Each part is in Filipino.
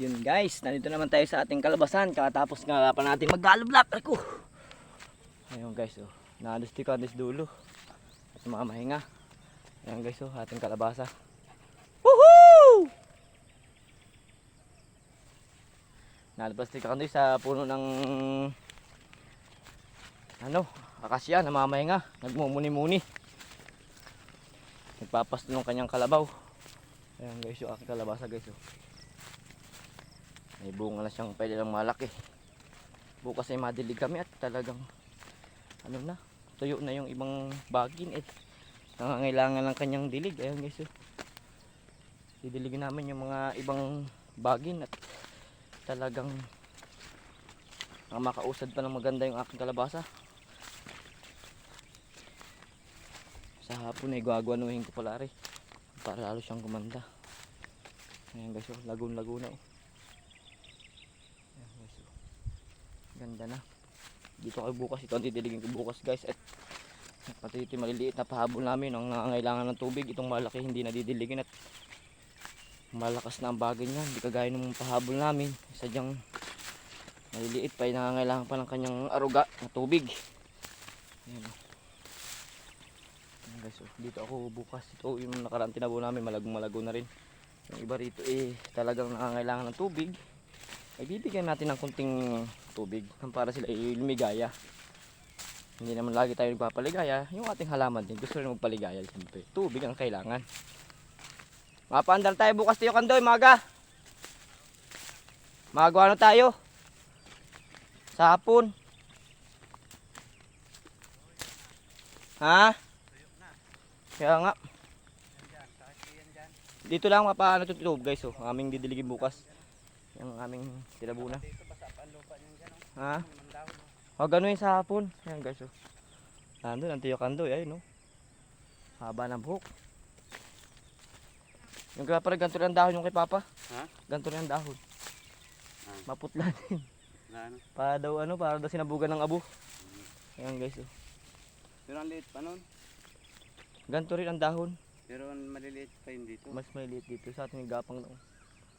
Yun guys, nandito naman tayo sa ating kalabasan. Katapos nga pa natin mag-galablak. Ako. Ayun guys, oh. Naalis dulo. At mga mahinga. Ayun guys, oh, ating kalabasa. Woohoo! Nalabastik ako sa puno ng akasya, namamahinga, nagmumuni-muni. Nagpapasto ng kanyang kalabaw. Ayan guys, yung aking kalabasa guys, oh. May bunga na siyang pwede lang malaki. Bukas ay madilig kami at talagang tuyo na yung ibang bagin eh. Nangangailangan ng kanyang dilig. Ayan guys, oh. Didiligin namin yung mga ibang bagin at talagang makausad pa ng maganda yung aking kalabasa. Sa hapon ay gagwanuhin ko pala rin para lalo siyang gumanda. Ayan guys, oh, lagun-laguna oh. Ayan guys, oh. Ganda na. Dito kayo bukas, ito ang didiligin ko bukas guys. At pati ito maliliit na pahabol namin ang nangangailangan ng tubig. Itong malaki hindi na didiligin at malakas na ang bagay niya. Hindi kagaya ng pahabol namin. Sadyang maliliit pa, nangangailangan pa ng kanyang aruga na tubig. Ayan oh. Guys, oh, dito ako bukas. Ito yung nakaraan tinabo namin, malago na rin. Yung iba rito eh talagang nangangailangan ng tubig. Ay bibigyan natin ng kunting tubig para sila lumigaya. Hindi naman lagi tayo nagpapaligaya. Yung ating halaman din gusto rin magpaligaya. Siyempre tubig ang kailangan. Mapaandar tayo bukas tayo Kandoy, maga. Magawa tayo sa hapon. Ha? Kaya nga. Dito lang mapaano ito guys, oh. Aming didiligin bukas. Yung aming tilabuna. Ha? O gano'n sa hapon. Ayan guys, oh. Nandun ang tiyo Kandoy, ayun oh. Haba ng buhok. Yung kaya parang ganito rin ang dahon yung kay Papa. Ha? Ganito rin ang dahon. Maputla din. Para daw sinabugan ng abo. Ayan guys, oh. Pero ang liit pa nun. Ganito rin ang dahon. Pero maliliit pa yun dito. Mas maliliit dito sa ating gapang no.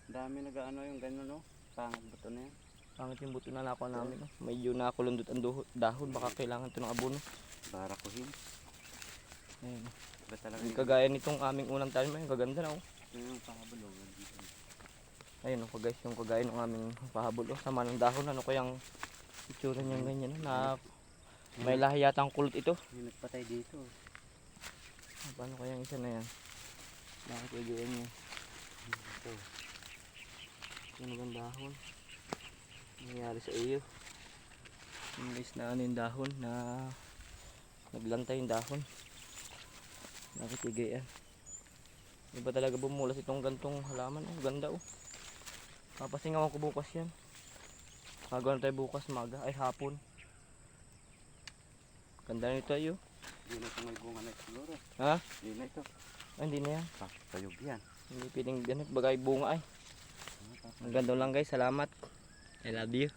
Dami nag-ano yung gano'n no. Pangit buto na yan. Pangit yung buto na nakuha namin no. Medyo nakulundot ang dahon. Baka kailangan ito ng abono. Barakuhin. Ayun. Ba talaga yung kagaya nitong aming unang tanim ayun. Gaganda na oh. Yung pahabulong. Ayun oh guys. Yung kagaya ng aming pahabol oh. Sama ng dahon. Ano kayang itsura niyang ganyan no. Na may lahi yata ang kulot ito. May nagpatay dito. Paano kaya yung isa na yan? Bakit igayan niya? Ito. Yung magandang dahon. Nangyari sa iyo. Yung guys na yung dahon na naglantay yung dahon. Bakit igayan? Di ba talaga bumulas itong gantong halaman? Oh, ganda oh. Papasingawan ko bukas yan. Magawa na tayo bukas maga. Ay hapon. Ganda nito ayo. Hindi na ito may bunga na siguro. Ha? Hindi na ito. Ay, hindi na yan. Tayog yan. Hindi pwedeng ganit bagay bunga ay. Ang ganda lang guys. Salamat. I love you.